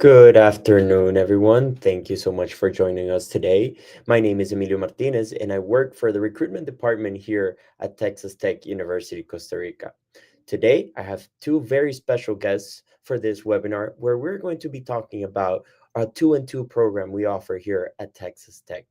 Good afternoon, everyone. Thank you so much for joining us today. My name is Emilio Martinez, and I work for the recruitment department here at Texas Tech University, Costa Rica. Today, I have two very special guests for this webinar where we're going to be talking about our 2-and-2 program we offer here at Texas Tech.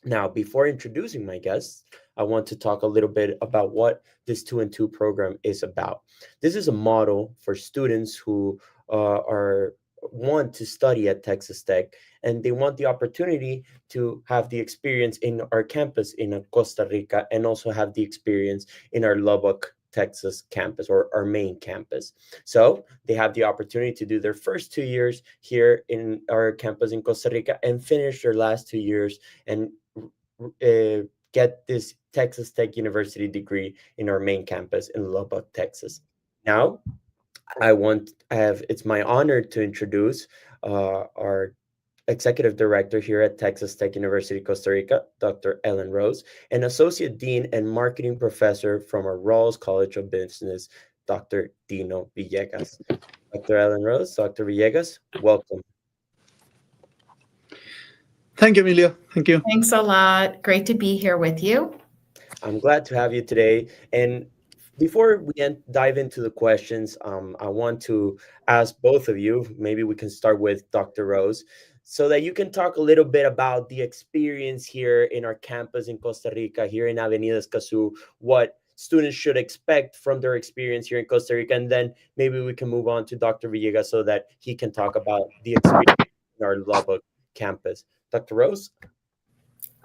Now, before introducing my guests, I want to talk a little bit about what this 2-and-2 program is about. This is a model for students who are want to study at Texas Tech, and they want the opportunity to have the experience in our campus in Costa Rica and also have the experience in our Lubbock, Texas campus, or our main campus. So they have the opportunity to do their first 2 years here in our campus in Costa Rica and finish their last 2 years and get this Texas Tech University degree in our main campus in Lubbock, Texas. Now, it's my honor to introduce our Executive Director here at Texas Tech University, Costa Rica, Dr. Ellen Rose, and Associate Dean and Marketing Professor from our Rawls College of Business, Dr. Dino Villegas. Dr. Ellen Rose, Dr. Villegas, welcome. Thank you, Emilio. Thank you. Thanks a lot. Great to be here with you. I'm glad to have you today. And before we dive into the questions, I want to ask both of you, maybe we can start with Dr. Rose, so that you can talk a little bit about the experience here in our campus in Costa Rica, here in Avenida Escazú, what students should expect from their experience here in Costa Rica. And then maybe we can move on to Dr. Villegas so that he can talk about the experience in our Lubbock campus. Dr. Rose?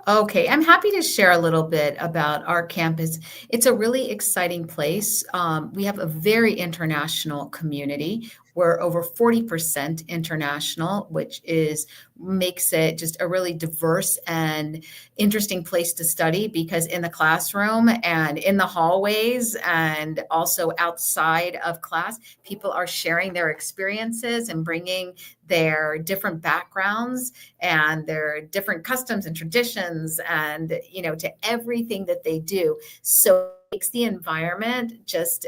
Okay, I'm happy to share a little bit about our campus. It's a really exciting place. We have a very international community. We're over 40% international, which makes it just a really diverse and interesting place to study, because in the classroom and in the hallways and also outside of class, people are sharing their experiences and bringing their different backgrounds and their different customs and traditions and, to everything that they do. So it makes the environment just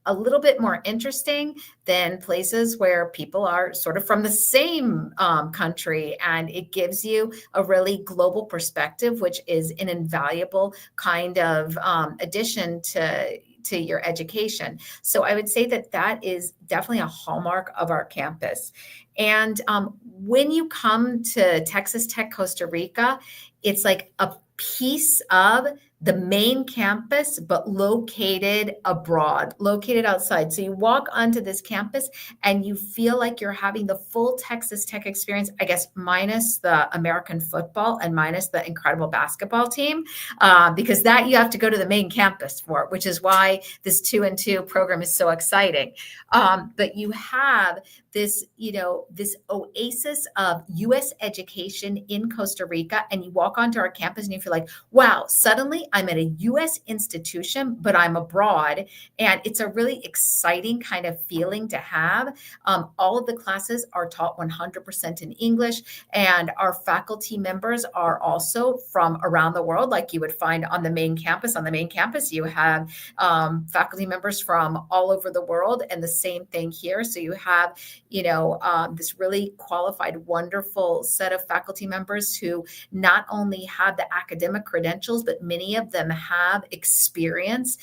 a little bit more interesting than places where people are sort of from the same country. And it gives you a really global perspective, which is an invaluable kind of addition to your education. So I would say that is definitely a hallmark of our campus. And when you come to Texas Tech Costa Rica, it's like a piece of the main campus, but located abroad, located outside. So you walk onto this campus and you feel like you're having the full Texas Tech experience, I guess, minus the American football and minus the incredible basketball team, because that you have to go to the main campus for, which is why this 2-and-2 program is so exciting. But you have this, this oasis of U.S. education in Costa Rica, and you walk onto our campus and you feel like, wow, suddenly I'm at a U.S. institution, but I'm abroad. And it's a really exciting kind of feeling to have. All of the classes are taught 100% in English, and our faculty members are also from around the world, like you would find on the main campus. On the main campus, you have faculty members from all over the world, and the same thing here. So you have, this really qualified, wonderful set of faculty members who not only have the academic credentials, but many of them have experience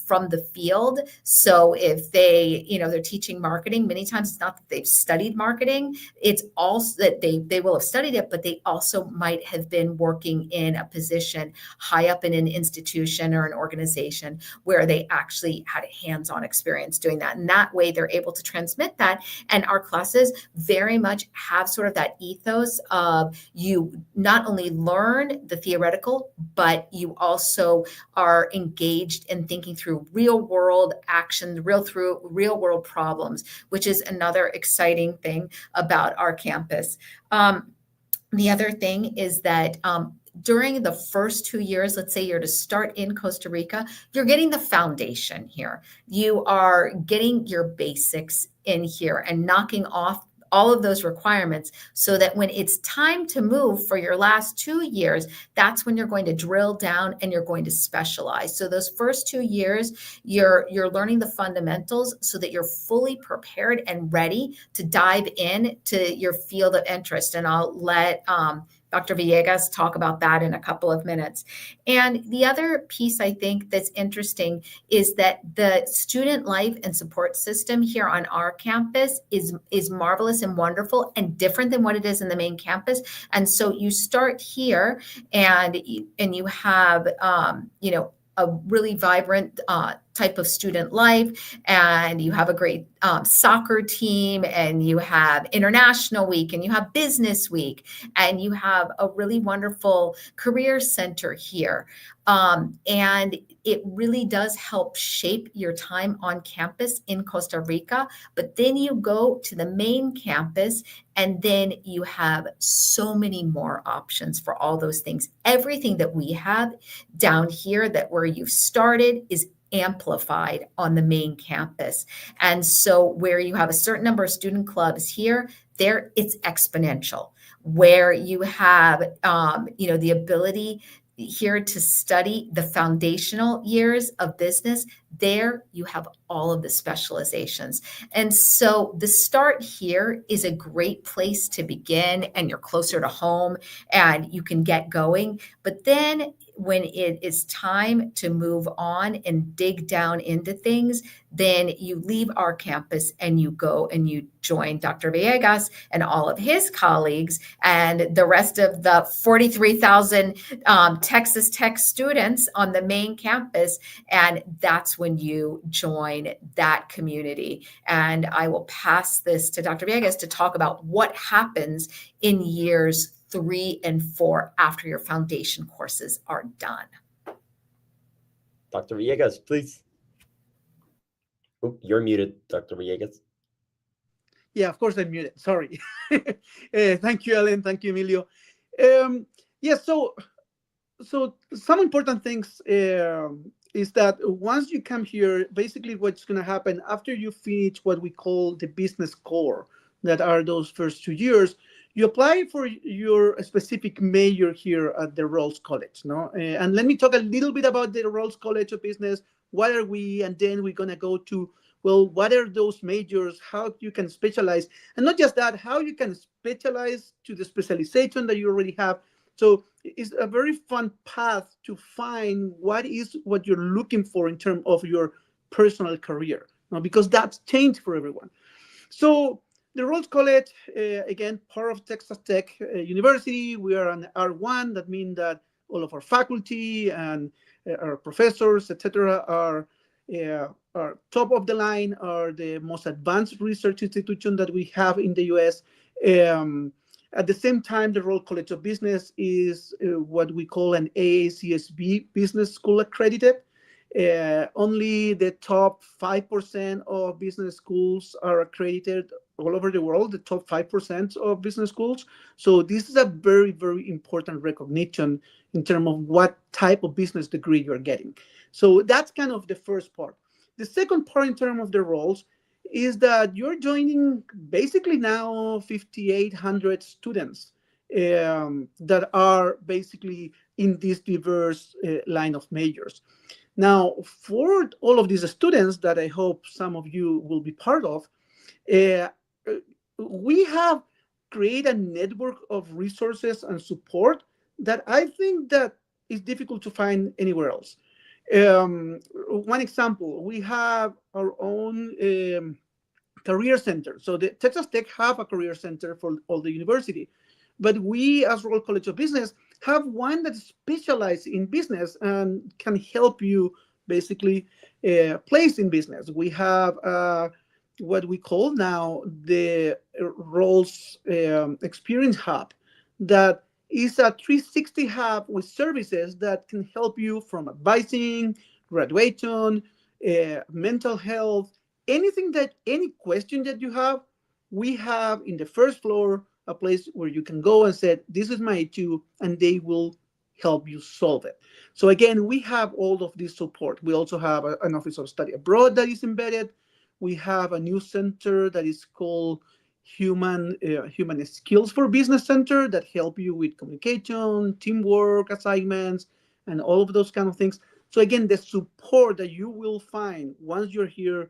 from the field. So if they're teaching marketing, many times it's not that they've studied marketing, it's also that they will have studied it, but they also might have been working in a position high up in an institution or an organization where they actually had a hands-on experience doing that. And that way they're able to transmit that. And our classes very much have sort of that ethos of you not only learn the theoretical, but you also are engaged in thinking through real world actions, real world problems, which is another exciting thing about our campus. The other thing is that during the first 2 years, let's say you're to start in Costa Rica, you're getting the foundation here. You are getting your basics in here and knocking off all of those requirements so that when it's time to move for your last 2 years, that's when you're going to drill down and you're going to specialize. So those first 2 years, you're learning the fundamentals so that you're fully prepared and ready to dive in to your field of interest. And I'll let Dr. Villegas talk about that in a couple of minutes. And the other piece I think that's interesting is that the student life and support system here on our campus is marvelous and wonderful and different than what it is in the main campus. And so you start here and you have, a really vibrant type of student life, and you have a great soccer team, and you have international week, and you have business week, and you have a really wonderful career center here. And it really does help shape your time on campus in Costa Rica. But then you go to the main campus, and then you have so many more options for all those things. Everything that we have down here, that where you've started, is amplified on the main campus. And so where you have a certain number of student clubs here, there it's exponential. Where you have, the ability here to study the foundational years of business, there you have all of the specializations. And so the start here is a great place to begin, and you're closer to home and you can get going. But then when it is time to move on and dig down into things, then you leave our campus and you go and you join Dr. Villegas and all of his colleagues and the rest of the 43,000 Texas Tech students on the main campus. And that's when you join that community. And I will pass this to Dr. Villegas to talk about what happens in years 3 and 4 after your foundation courses are done. Dr. Villegas, please. Oh, you're muted, Dr. Villegas. Yeah, of course I'm muted. Sorry. Thank you, Ellen. Thank you, Emilio. So some important things is that once you come here, basically what's going to happen after you finish what we call the business core, that are those first 2 years, you apply for your specific major here at the Rolls College, no? And let me talk a little bit about the Rolls College of Business. What are we? And then we're going to go to, well, what are those majors? How you can specialize? And not just that, how you can specialize to the specialization that you already have. So it's a very fun path to find what you're looking for in terms of your personal career, no? Because that's changed for everyone. So the Rolls College, again, part of Texas Tech University. We are an R1. That means that all of our faculty and our professors, etc., are top of the line, are the most advanced research institution that we have in the U.S. At the same time, the Rolls College of Business is what we call an AACSB Business School accredited. Only the top 5% of business schools are accredited all over the world, the top 5% of business schools. So this is a very, very important recognition in terms of what type of business degree you're getting. So that's kind of the first part. The second part in terms of the roles is that you're joining basically now 5,800 students that are basically in this diverse line of majors. Now, for all of these students that I hope some of you will be part of, we have created a network of resources and support that I think that is difficult to find anywhere else. One example, we have our own career center. So the Texas Tech have a career center for all the university, but we as Royal College of Business have one that specializes in business and can help you basically place in business. We have what we call now the Roles Experience Hub, that is a 360 hub with services that can help you from advising, graduation, mental health, any question that you have. We have in the first floor a place where you can go and say, this is my issue, and they will help you solve it. So again, we have all of this support. We also have an Office of Study Abroad that is embedded. We have a new center that is called human skills for business center that help you with communication, teamwork, assignments, and all of those kind of things. So again, the support that you will find once you're here,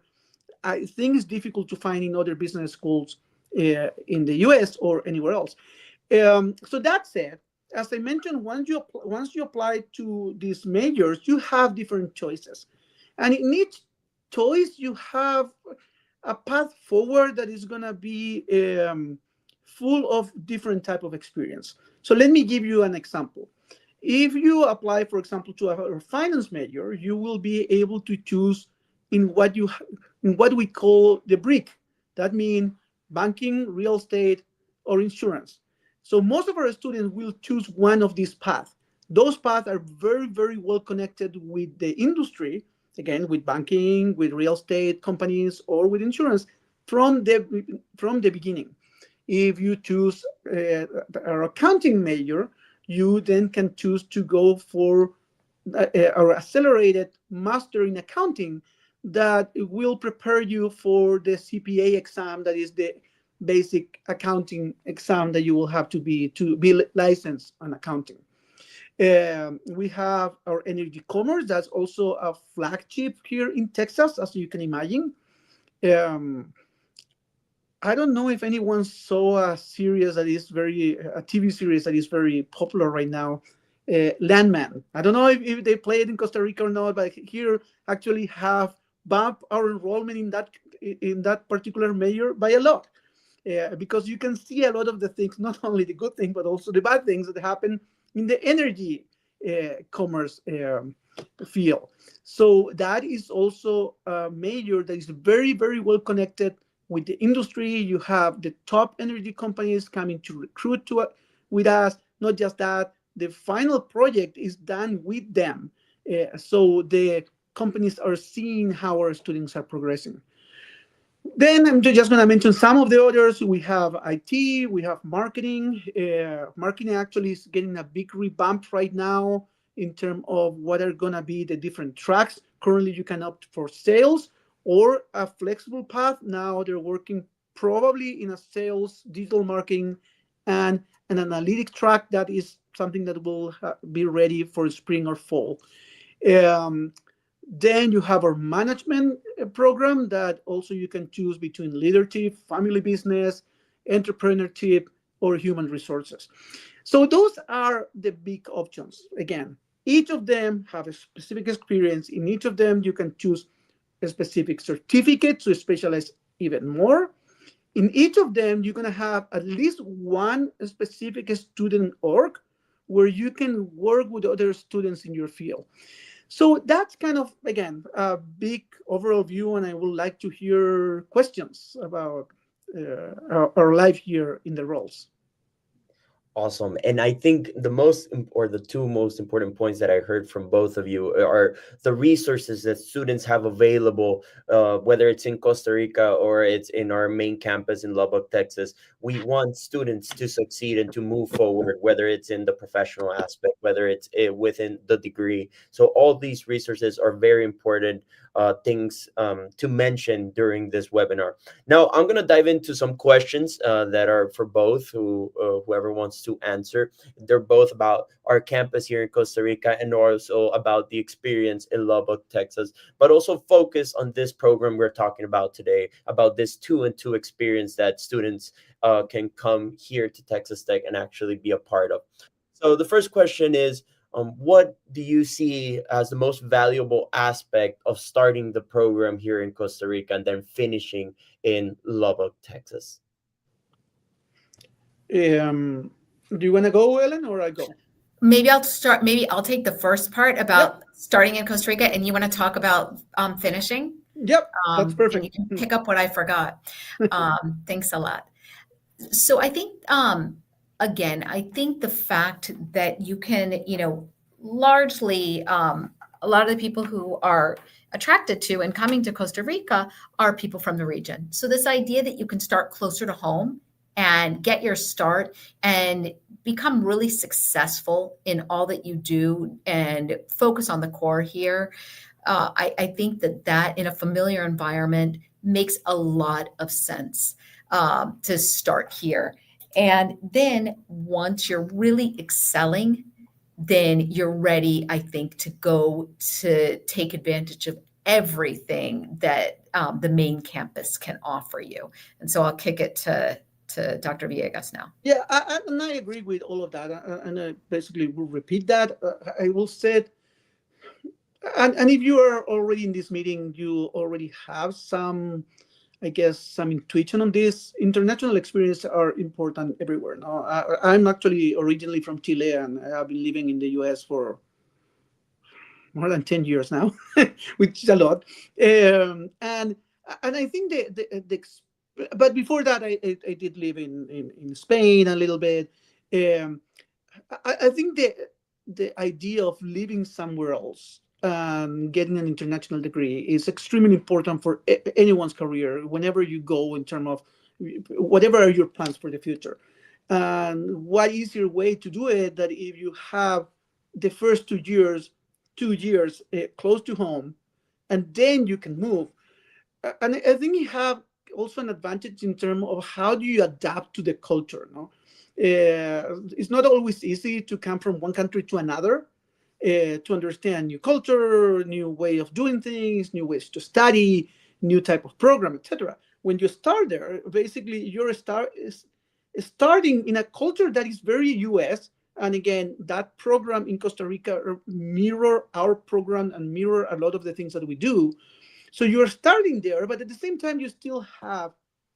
I think is difficult to find in other business schools in the US or anywhere else. So that said, as I mentioned, once you apply to these majors, you have different choices, and in each choice you have a path forward that is gonna be full of different type of experience. So let me give you an example. If you apply, for example, to a finance major, you will be able to choose in what we call the brick. That means banking, real estate, or insurance. So most of our students will choose one of these paths. Those paths are very, very well connected with the industry, again, with banking, with real estate companies, or with insurance from the beginning. If you choose our accounting major, you then can choose to go for our accelerated master in accounting that will prepare you for the CPA exam, that is the basic accounting exam that you will have to be licensed on accounting. We have our energy commerce, that's also a flagship here in Texas, as you can imagine. Um, I don't know if anyone saw a TV series that is very popular right now, Landman. I don't know if they play it in Costa Rica or not, but here actually have bumped our enrollment in that particular major by a lot, because you can see a lot of the things, not only the good things but also the bad things that happen in the energy commerce field. So that is also a major that is very, very well connected with the industry. You have the top energy companies coming to recruit with us. Not just that, the final project is done with them. So the companies are seeing how our students are progressing. Then I'm just going to mention some of the others. We have IT, we have marketing. Marketing actually is getting a big revamp right now in terms of what are going to be the different tracks. Currently, you can opt for sales or a flexible path. Now they're working probably in a sales, digital marketing, and an analytic track that is something that will be ready for spring or fall. Um, then you have our management program that also you can choose between leadership, family business, entrepreneurship, or human resources. So those are the big options. Again, each of them have a specific experience. In each of them, you can choose a specific certificate to specialize even more. In each of them, you're going to have at least one specific student org where you can work with other students in your field. So that's kind of, again, a big overall view, and I would like to hear questions about our life here in the roles. Awesome. And I think or the two most important points that I heard from both of you are the resources that students have available, whether it's in Costa Rica or it's in our main campus in Lubbock, Texas. We want students to succeed and to move forward, whether it's in the professional aspect, whether it's within the degree. So all these resources are very important things to mention during this webinar. Now, I'm going to dive into some questions that are for both whoever wants to answer. They're both about our campus here in Costa Rica and also about the experience in Lubbock, Texas, but also focus on this program we're talking about today, about this 2-and-2 experience that students can come here to Texas Tech and actually be a part of. So the first question is, what do you see as the most valuable aspect of starting the program here in Costa Rica and then finishing in Lubbock, Texas? Do you want to go, Ellen, or I go? Maybe I'll start. Maybe I'll take the first part Yep. about starting in Costa Rica, and you want to talk about finishing. Yep, that's And you perfect. can pick up what I forgot. Thanks a lot. So I think, again, I think the fact that you can, largely, a lot of the people who are attracted to and coming to Costa Rica are people from the region. So this idea that you can start closer to home and get your start and become really successful in all that you do and focus on the core here. I think that in a familiar environment makes a lot of sense. to start here. And then once you're really excelling, then you're ready, I think, to go to take advantage of everything that the main campus can offer you. And so I'll kick it to Dr. Villegas now. Yeah, and I agree with all of that. And I basically will repeat that. I will say, and if you are already in this meeting, you already have some, I guess, some intuition on this. International experience are important everywhere. No, I'm actually originally from Chile, and I have been living in the US for more than 10 years now, which is a lot. And I think but before that, I did live in Spain a little bit. Um, I think the idea of living somewhere else and getting an international degree is extremely important for anyone's career whenever you go in terms of whatever are your plans for the future. And what easier way to do it that if you have the first 2 years close to home, and then you can move. And I think you have also an advantage in terms of how do you adapt to the culture. No, it's not always easy to come from one country to another, to understand new culture, new way of doing things, new ways to study, new type of program, etc. When you start there, basically is starting in a culture that is very US. And again, that program in Costa Rica mirror our program and mirror a lot of the things that we do. So you're starting there, but at the same time, you still have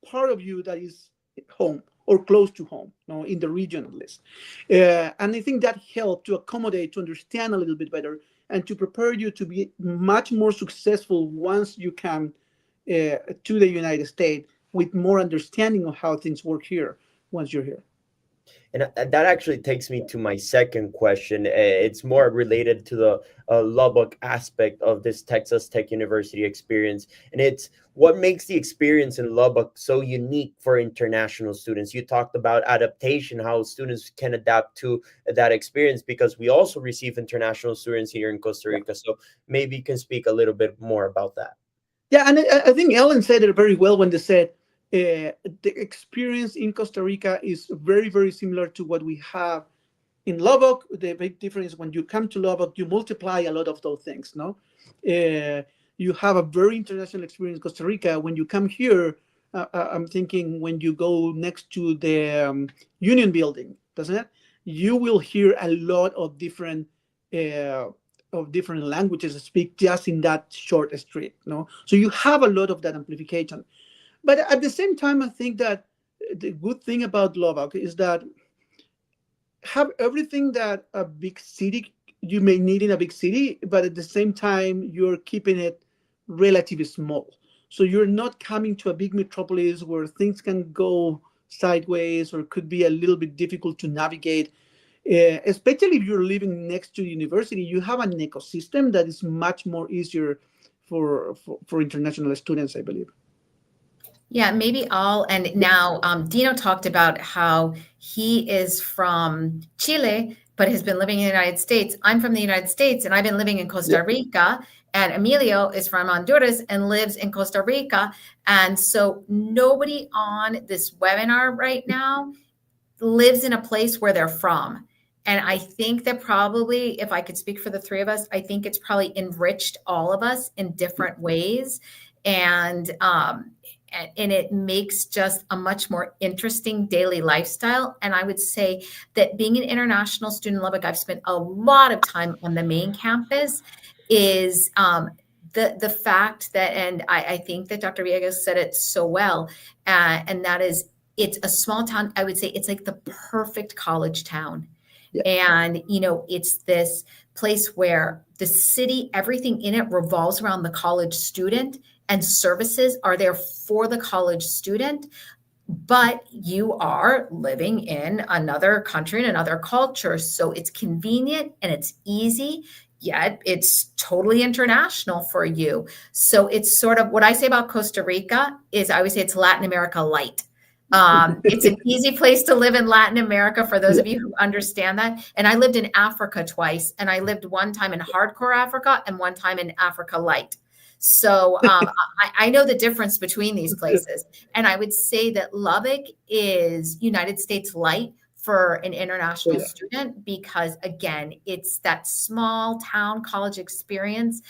part of you that is home or close to home, in the region at least. And I think that helped to accommodate, to understand a little bit better, and to prepare you to be much more successful once you come to the United States with more understanding of how things work here once you're here. And that actually takes me to my second question. It's more related to the Lubbock aspect of this Texas Tech University experience. And it's what makes the experience in Lubbock so unique for international students. You talked about adaptation, how students can adapt to that experience, because we also receive international students here in Costa Rica. So maybe you can speak a little bit more about that. Yeah, and I think Ellen said it very well when they said, the experience in Costa Rica is very, very similar to what we have in Lubbock. The big difference when you come to Lubbock, you multiply a lot of those things. No, you have a very international experience in Costa Rica. When you come here, I'm thinking when you go next to the Union Building, doesn't it? You will hear a lot of different. Of different languages speak just in that short street. No, so you have a lot of that amplification. But at the same time, I think that the good thing about Lubbock is that have everything that a big city you may need in a big city, but at the same time, you're keeping it relatively small. So you're not coming to a big metropolis where things can go sideways or could be a little bit difficult to navigate. Especially if you're living next to the university, you have an ecosystem that is much more easier for international students, I believe. Yeah, maybe and now Dino talked about how he is from Chile, but has been living in the United States. I'm from the United States, and I've been living in Costa Rica. And Emilio is from Honduras and lives in Costa Rica. And so nobody on this webinar right now lives in a place where they're from. And I think that probably, if I could speak for the three of us, I think it's probably enriched all of us in different ways. And it makes just a much more interesting daily lifestyle. And I would say that being an international student in Lubbock, I've spent a lot of time on the main campus, is the fact that, and I think that Dr. Villegas said it so well, and that is, it's a small town. I would say it's like the perfect college town. Yeah. And, it's this place where the city, everything in it revolves around the college student, and services are there for the college student, but you are living in another country and another culture. So it's convenient and it's easy, yet it's totally international for you. So it's sort of what I say about Costa Rica is I always say it's Latin America light. It's an easy place to live in Latin America for those of you who understand that. And I lived in Africa twice, and I lived one time in hardcore Africa and one time in Africa light. So I know the difference between these places. And I would say that Lubbock is United States light for an Oh international yeah. student because, again, it's that small town college experience,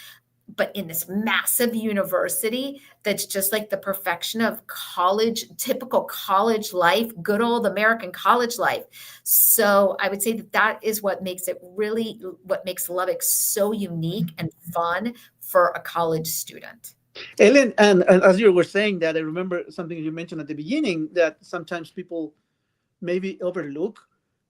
but in this massive university that's just like the perfection of college, typical college life, good old American college life. So I would say that that is what makes it really, what makes Lubbock so unique and fun for a college student. Ellen, and as you were saying that, I remember something you mentioned at the beginning that sometimes people maybe overlook.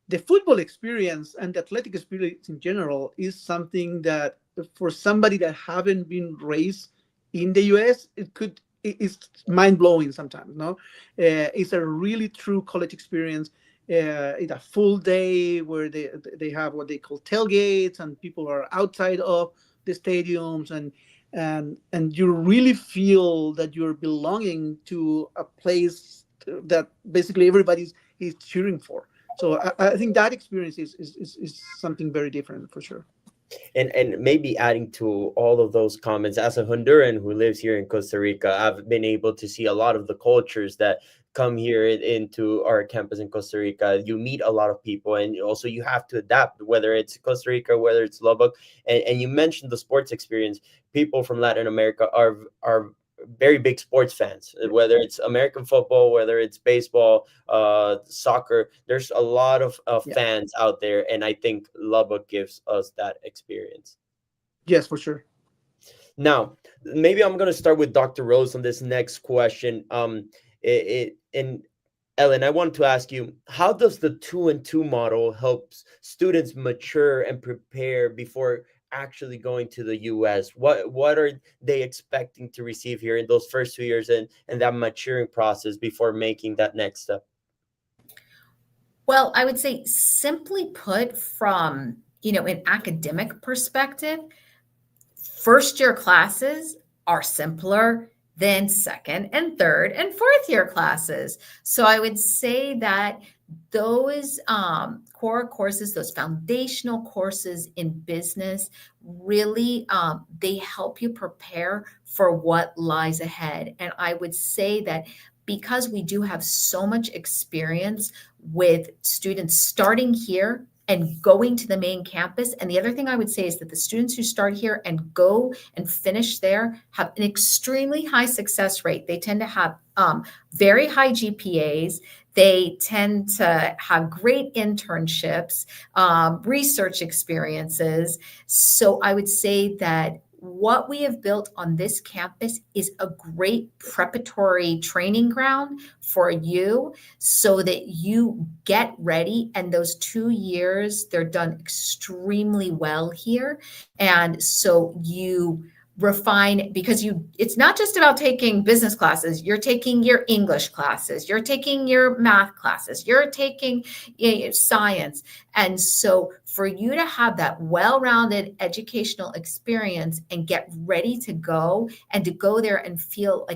The football experience and the athletic experience in general is something that for somebody that haven't been raised in the US, it's mind blowing sometimes. No, it's a really true college experience. It's a full day where they have what they call tailgates and people are outside of the stadiums and you really feel that you're belonging to a place that basically everybody's is cheering for. So I think that experience is something very different for sure. And maybe adding to all of those comments, as a Honduran who lives here in Costa Rica, I've been able to see a lot of the cultures that come here into our campus in Costa Rica. You meet a lot of people, and also you have to adapt, whether it's Costa Rica, whether it's Lubbock. And you mentioned the sports experience. People from Latin America are very big sports fans, whether it's American football, whether it's baseball, soccer. There's a lot of Yeah. fans out there, and I think Lubbock gives us that experience. Yes, for sure. Now, maybe I'm gonna start with Dr. Rose on this next question. And Ellen, I want to ask you, how does the 2-and-2 model helps students mature and prepare before actually going to the US? What are they expecting to receive here in those first 2 years and that maturing process before making that next step? Well, I would say simply put from, an academic perspective, first year classes are simpler than second and third and fourth year classes. So I would say that those core courses, those foundational courses in business, really they help you prepare for what lies ahead. And I would say that because we do have so much experience with students starting here and going to the main campus. And the other thing I would say is that the students who start here and go and finish there have an extremely high success rate. They tend to have very high GPAs. They tend to have great internships, research experiences. So I would say that what we have built on this campus is a great preparatory training ground for you so that you get ready. And those 2 years, they're done extremely well here. And so you refine because it's not just about taking business classes. You're taking your English classes, you're taking your math classes, you're taking science. And so for you to have that well-rounded educational experience and get ready to go and to go there and feel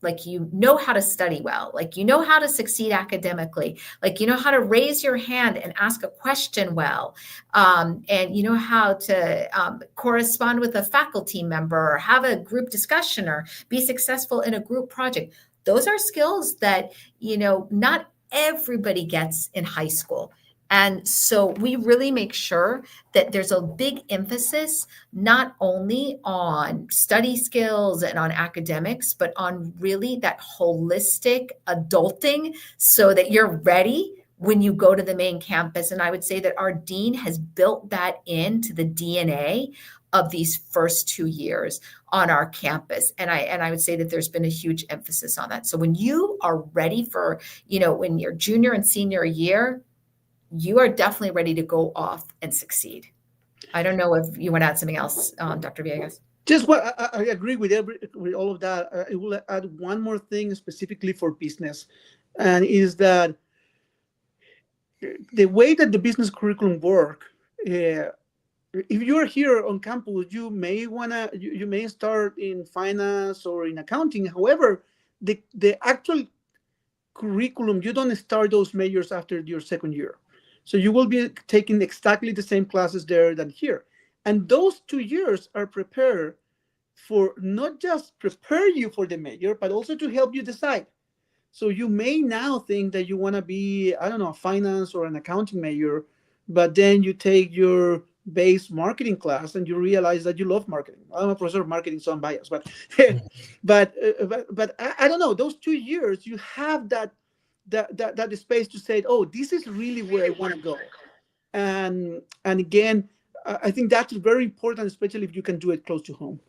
like you know how to study well, like you know how to succeed academically, like you know how to raise your hand and ask a question well, and you know how to correspond with a faculty member or have a group discussion or be successful in a group project. Those are skills that, not everybody gets in high school. And so we really make sure that there's a big emphasis not only on study skills and on academics, but on really that holistic adulting so that you're ready when you go to the main campus. And I would say that our dean has built that into the DNA of these first 2 years on our campus. And I would say that there's been a huge emphasis on that. So when you are ready for, when you're junior and senior year, you are definitely ready to go off and succeed. I don't know if you want to add something else, Dr. Villegas. Just what I agree with all of that. I will add one more thing specifically for business, and is that the way that the business curriculum work. If you're here on campus, you may start in finance or in accounting. However, the actual curriculum, you don't start those majors after your second year. So you will be taking exactly the same classes there than here. And those 2 years are prepared for not just prepare you for the major, but also to help you decide. So you may now think that you want to be, I don't know, a finance or an accounting major, but then you take your base marketing class and you realize that you love marketing. I'm a professor of marketing, so I'm biased, but but I don't know. Those 2 years, you have that space to say, oh, this is really where I want to go, and again, I think that's very important, especially if you can do it close to home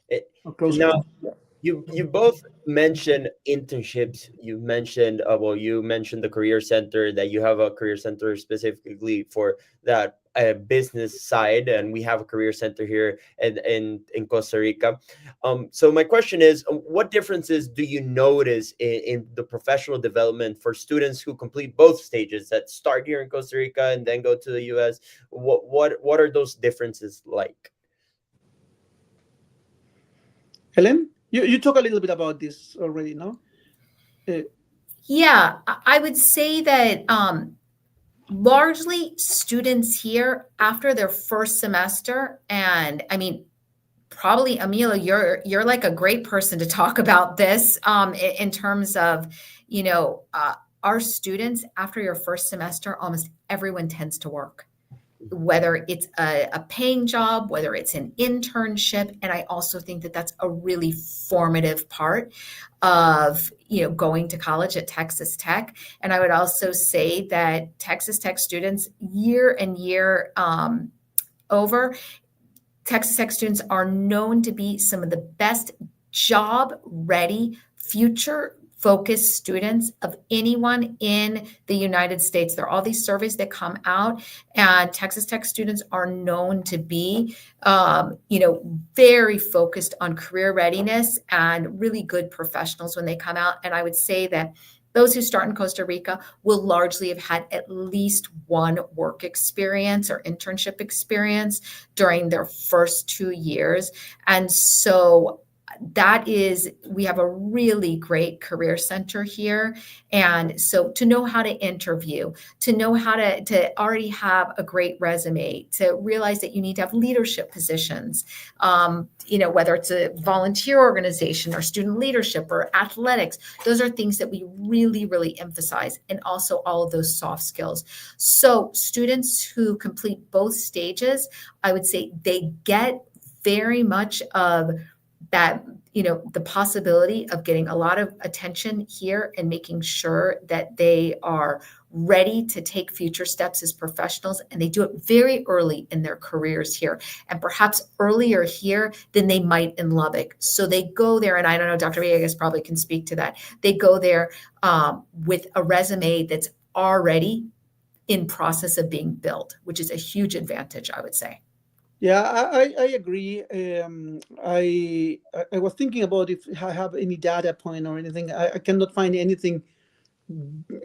It, or closer to now, home. Yeah. you both mentioned internships. You mentioned well, you mentioned the career center, that you have a career center specifically for that business side, and we have a career center here in Costa Rica. So my question is, what differences do you notice in the professional development for students who complete both stages, that start here in Costa Rica and then go to the U.S.? What are those differences like? Helen, you talk a little bit about this already, no? Uh, Yeah, I would say that largely students here after their first semester, and I mean, probably Amelia, you're like a great person to talk about this in terms of, you know, our students after your first semester, almost everyone tends to work, whether it's a paying job, whether it's an internship. And I also think that that's a really formative part of, you know, going to college at Texas Tech. And I would also say that Texas Tech students year and year over, Texas Tech students are known to be some of the best job ready, future focused students of anyone in the United States. There are all these surveys that come out, and Texas Tech students are known to be, you know, very focused on career readiness and really good professionals when they come out. And I would say that those who start in Costa Rica will largely have had at least one work experience or internship experience during their first 2 years. And so that is, we have a really great career center here. And so to know how to interview, to know how to already have a great resume, to realize that you need to have leadership positions, you know, whether it's a volunteer organization or student leadership or athletics, those are things that we really, really emphasize. And also all of those soft skills. So students who complete both stages, I would say they get very much of that, you know, the possibility of getting a lot of attention here and making sure that they are ready to take future steps as professionals. And they do it very early in their careers here, and perhaps earlier here than they might in Lubbock. So they go there, and I don't know, Dr. Villegas probably can speak to that. They go there with a resume that's already in process of being built, which is a huge advantage, I would say. Yeah, I agree. I was thinking about if I have any data point or anything. I cannot find anything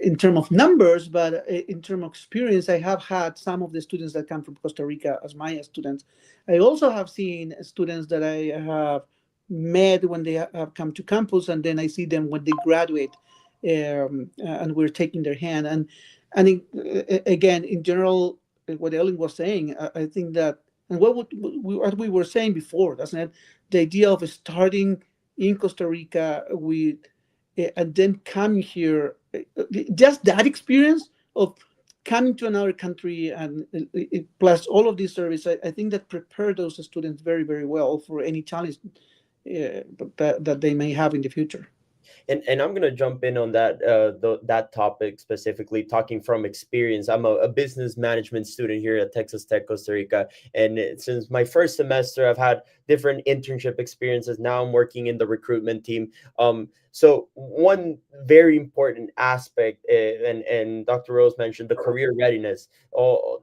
in terms of numbers, but in terms of experience, I have had some of the students that come from Costa Rica as my students. I also have seen students that I have met when they have come to campus, and then I see them when they graduate, and we're taking their hand. Again, in general, what Ellen was saying, I think that, and what we were saying before, doesn't it? The idea of starting in Costa Rica with and then coming here, just that experience of coming to another country and plus all of these services, I think that prepare those students very, very well for any challenge that they may have in the future. And I'm gonna jump in on that that topic specifically, talking from experience. I'm a business management student here at Texas Tech, Costa Rica, and since my first semester, I've had different internship experiences. Now I'm working in the recruitment team. So one very important aspect, and Dr. Rose mentioned the career readiness,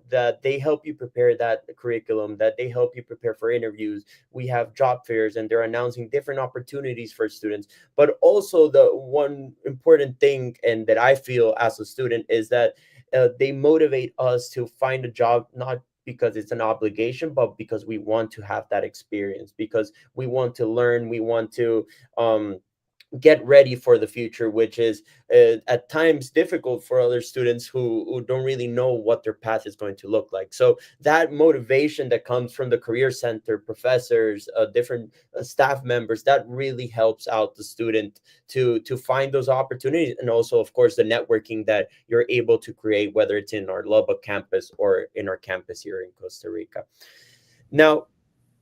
that they help you prepare that curriculum, that they help you prepare for interviews. We have job fairs, and they're announcing different opportunities for students. But also the one important thing, and that I feel as a student, is that they motivate us to find a job, not because it's an obligation, but because we want to have that experience, because we want to learn, we want to get ready for the future, which is at times difficult for other students who don't really know what their path is going to look like. So that motivation that comes from the career center, professors, different staff members, that really helps out the student to find those opportunities, and also, of course, the networking that you're able to create, whether it's in our Lubbock campus or in our campus here in Costa Rica. Now,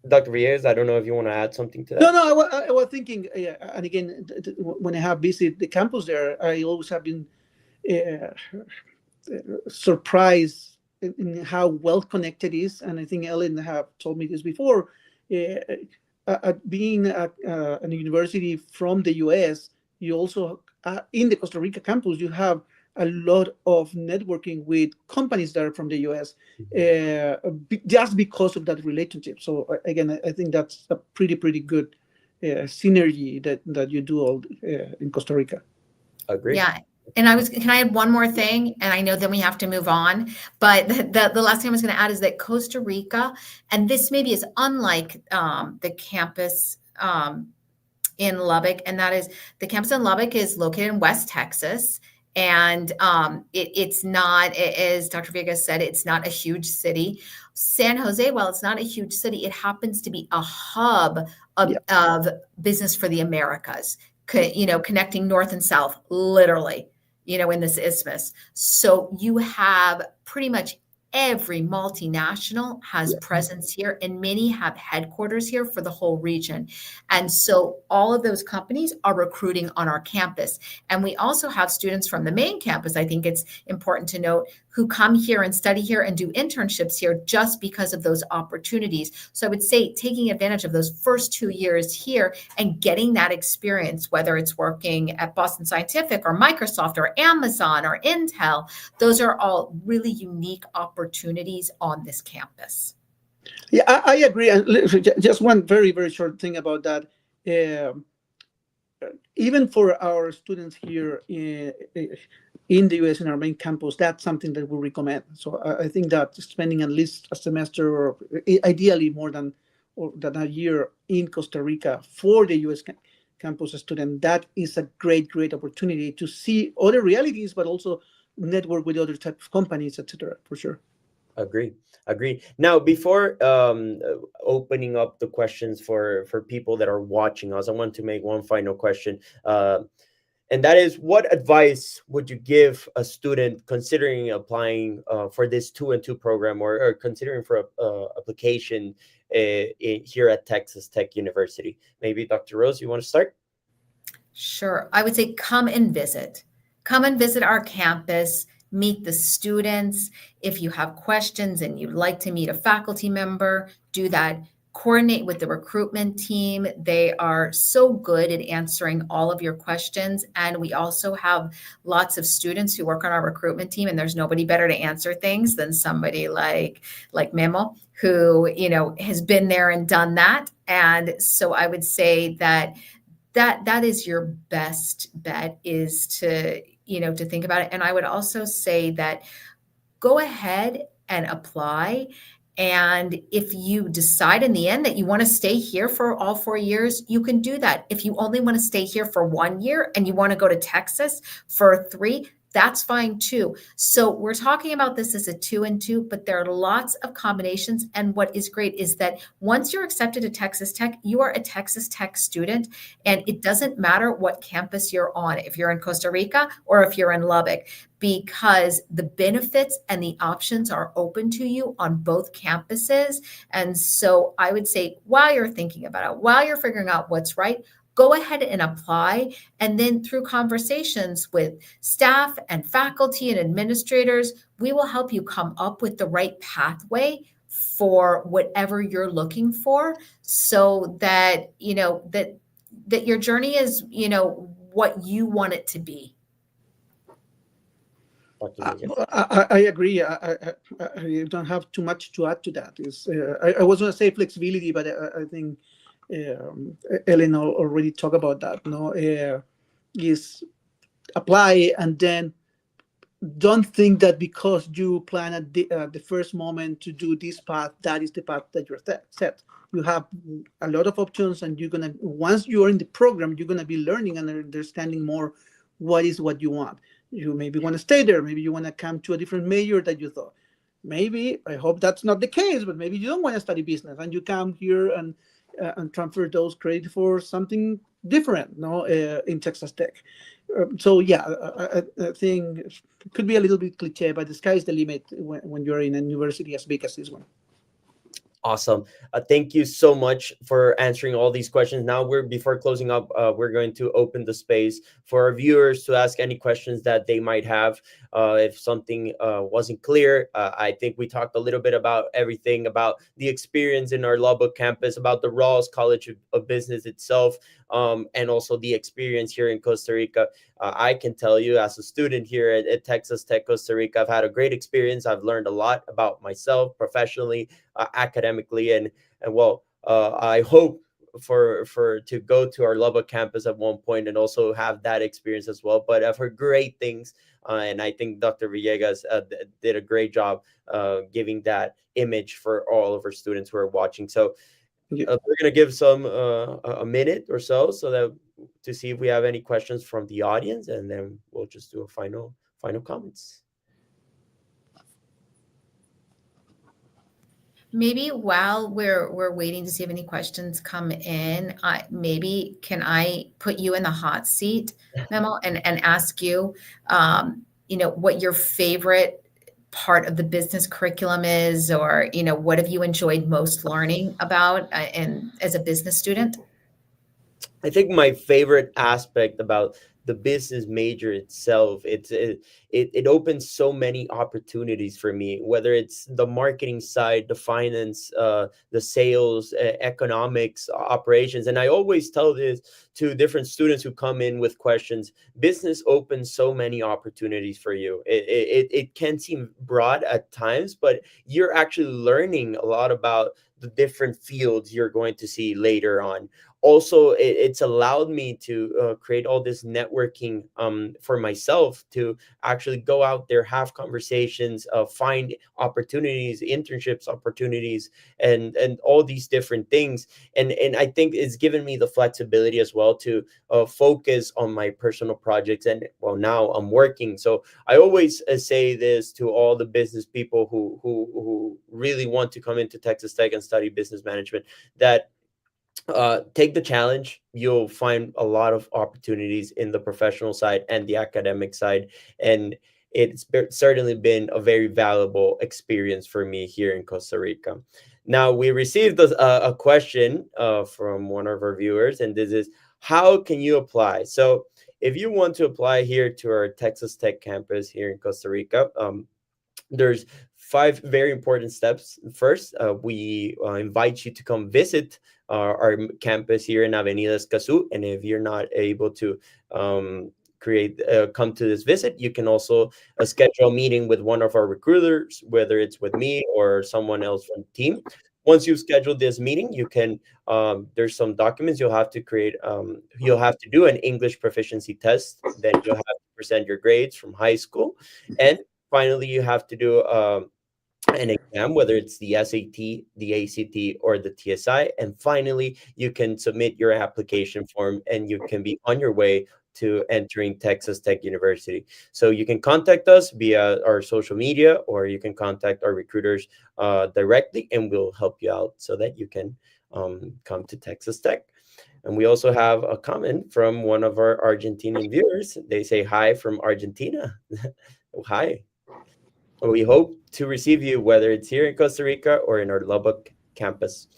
Dr. Villegas, I don't know if you want to add something to No, that. no, I was thinking, and again, when I have visited the campus there, I always have been uh, surprised in how well connected it is. And I think Ellen have told me this before. At being at a university from the US, you also, in the Costa Rica campus, you have a lot of networking with companies that are from the US, just because of that relationship. So again, I think that's a pretty good synergy that you do all in Costa Rica. Agree. Yeah. And can I add one more thing? And I know then we have to move on. But the last thing I was going to add is that Costa Rica, and this maybe is unlike the campus in Lubbock, and that is the campus in Lubbock is located in West Texas. And it's not, as Dr. Villegas said, it's not a huge city. San Jose, while it's not a huge city, it happens to be a hub Yeah. of business for the Americas, connecting north and south, literally, in this isthmus. So you have pretty much every multinational has presence here, and many have headquarters here for the whole region. And so all of those companies are recruiting on our campus. And we also have students from the main campus, I think it's important to note, who come here and study here and do internships here just because of those opportunities. So I would say taking advantage of those first 2 years here and getting that experience, whether it's working at Boston Scientific or Microsoft or Amazon or Intel, those are all really unique opportunities on this campus. Yeah, I agree. And just one very short thing about that. Um Even for our students here in the US in our main campus, that's something that we recommend. So I think that spending at least a semester, or ideally more than a year in Costa Rica for the US campus student, that is a great opportunity to see other realities, but also network with other type of companies, etc. For sure. Agree. Agree. Now, before opening up the questions for people that are watching us, I want to make one final question, and that is, what advice would you give a student considering applying for this 2-2 program, or considering for a application here at Texas Tech University? Maybe Dr. Rose, you want to start? Sure. I would say come and visit. Come and visit our campus, meet the students. If you have questions and you'd like to meet a faculty member, do that. Coordinate with the recruitment team. They are so good at answering all of your questions. And we also have lots of students who work on our recruitment team, and there's nobody better to answer things than somebody like Memo, who, has been there and done that. And so I would say that is your best bet, is to think about it. And I would also say that go ahead and apply. And if you decide in the end that you want to stay here for all 4 years, you can do that. If you only want to stay here for 1 year and you want to go to Texas for 3, that's fine too. So we're talking about this as a 2-2, but there are lots of combinations. And what is great is that once you're accepted at Texas Tech, you are a Texas Tech student, and it doesn't matter what campus you're on, if you're in Costa Rica or if you're in Lubbock, because the benefits and the options are open to you on both campuses. And so I would say, while you're thinking about it, while you're figuring out what's right, go ahead and apply. And then through conversations with staff and faculty and administrators, we will help you come up with the right pathway for whatever you're looking for, so that, that your journey is, what you want it to be. I agree. I don't have too much to add to that. I was going to say flexibility, but I think Ellen already talked about that. Is apply and then don't think that because you plan at the first moment to do this path, that is the path that you're set. You have a lot of options, and you're gonna, once you're in the program, you're gonna be learning and understanding more what you want. You maybe want to stay there, maybe you want to come to a different major that you thought. Maybe, I hope that's not the case, but maybe you don't want to study business and you come here and transfer those credits for something different, no, in Texas Tech. So yeah, I think it could be a little bit cliche, but the sky is the limit when you're in a university as big as this one. Awesome. Thank you so much for answering all these questions. Now we're before closing up, we're going to open the space for our viewers to ask any questions that they might have. If something wasn't clear, I think we talked a little bit about everything about the experience in our Lubbock campus, about the Rawls College of Business itself, and also the experience here in Costa Rica. I can tell you, as a student here at Texas Tech Costa Rica, I've had a great experience. I've learned a lot about myself professionally, academically, and well, I hope for to go to our Lubbock campus at one point and also have that experience as well. But I've heard great things, and I think Dr. Villegas did a great job giving that image for all of our students who are watching. So Yeah. we're gonna give some a minute or so that to see if we have any questions from the audience, and then we'll just do a final comments. Maybe while we're waiting to see if any questions come in, maybe can I put you in the hot seat, Memo, and ask you, what your favorite part of the business curriculum is, or what have you enjoyed most learning about, and as a business student? I think my favorite aspect about the business major itself, it opens so many opportunities for me, whether it's the marketing side, the finance, the sales, economics, operations. And I always tell this to different students who come in with questions. Business opens so many opportunities for you. It can seem broad at times, but you're actually learning a lot about the different fields you're going to see later on. Also, it's allowed me to create all this networking for myself, to actually go out there, have conversations, find opportunities, internships opportunities, and all these different things. And I think it's given me the flexibility as well to focus on my personal projects. And well, now I'm working, so I always say this to all the business people who really want to come into Texas Tech and study business management, that take the challenge. You'll find a lot of opportunities in the professional side and the academic side, and certainly been a very valuable experience for me here in Costa Rica. Now, we received a question from one of our viewers, and this is, how can you apply? So if you want to apply here to our Texas Tech campus here in Costa Rica, there's 5 very important steps. First, we invite you to come visit our campus here in Avenida Escazú. And if you're not able to come to this visit, you can also schedule a meeting with one of our recruiters, whether it's with me or someone else from the team. Once you've scheduled this meeting, you can there's some documents you'll have to create. You'll have to do an English proficiency test. Then you'll have to present your grades from high school, and finally, you have to do an exam, whether it's the SAT, the ACT, or the TSI. And finally, you can submit your application form, and you can be on your way to entering Texas Tech University. So you can contact us via our social media, or you can contact our recruiters directly, and we'll help you out so that you can come to Texas Tech. And we also have a comment from one of our Argentinian viewers. They say hi from Argentina. Hi. We hope to receive you, whether it's here in Costa Rica or in our Lubbock campus.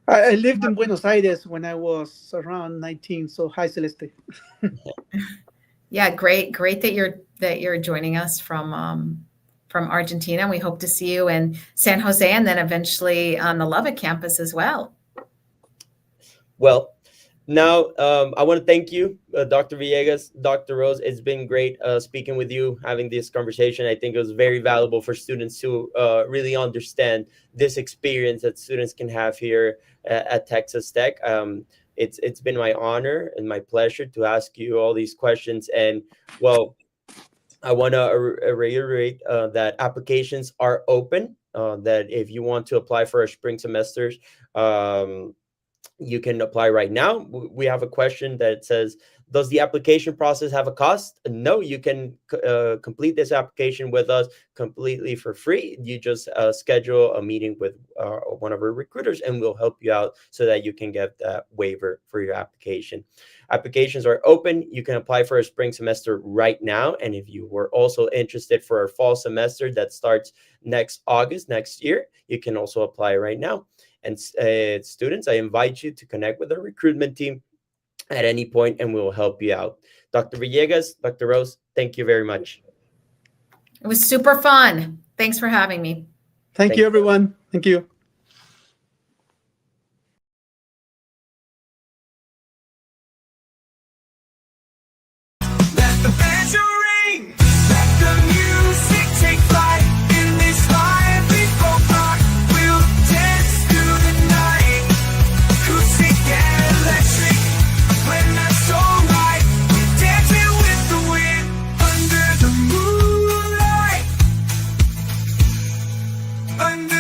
I lived in Buenos Aires when I was around 19. So hi, Celeste. Yeah, great that you're joining us from Argentina. We hope to see you in San Jose, and then eventually on the Lubbock campus as well. Well, now I want to thank you, Dr. Villegas, Dr. Rose. It's been great speaking with you, having this conversation. I think it was very valuable for students to really understand this experience that students can have here at Texas Tech. It's been my honor and my pleasure to ask you all these questions. And well, I want to reiterate that applications are open. That if you want to apply for a spring semesters, um, you can apply right now. We have a question that says, does the application process have a cost? No, you can complete this application with us completely for free. You just schedule a meeting with one of our recruiters, and we'll help you out so that you can get that waiver for your application. Applications are open. You can apply for a spring semester right now. And if you were also interested for a fall semester that starts next August next year, you can also apply right now. And students, I invite you to connect with our recruitment team at any point, and we'll help you out. Dr. Villegas, Dr. Rose, thank you very much. It was super fun. Thanks for having me. Thank you, everyone. Thank you. Let the banjo ring, let the music take flight. In this lively folk rock, we'll dance through the night. Acoustic and electric, when that's alright. We're dancing with the wind under the moonlight. Under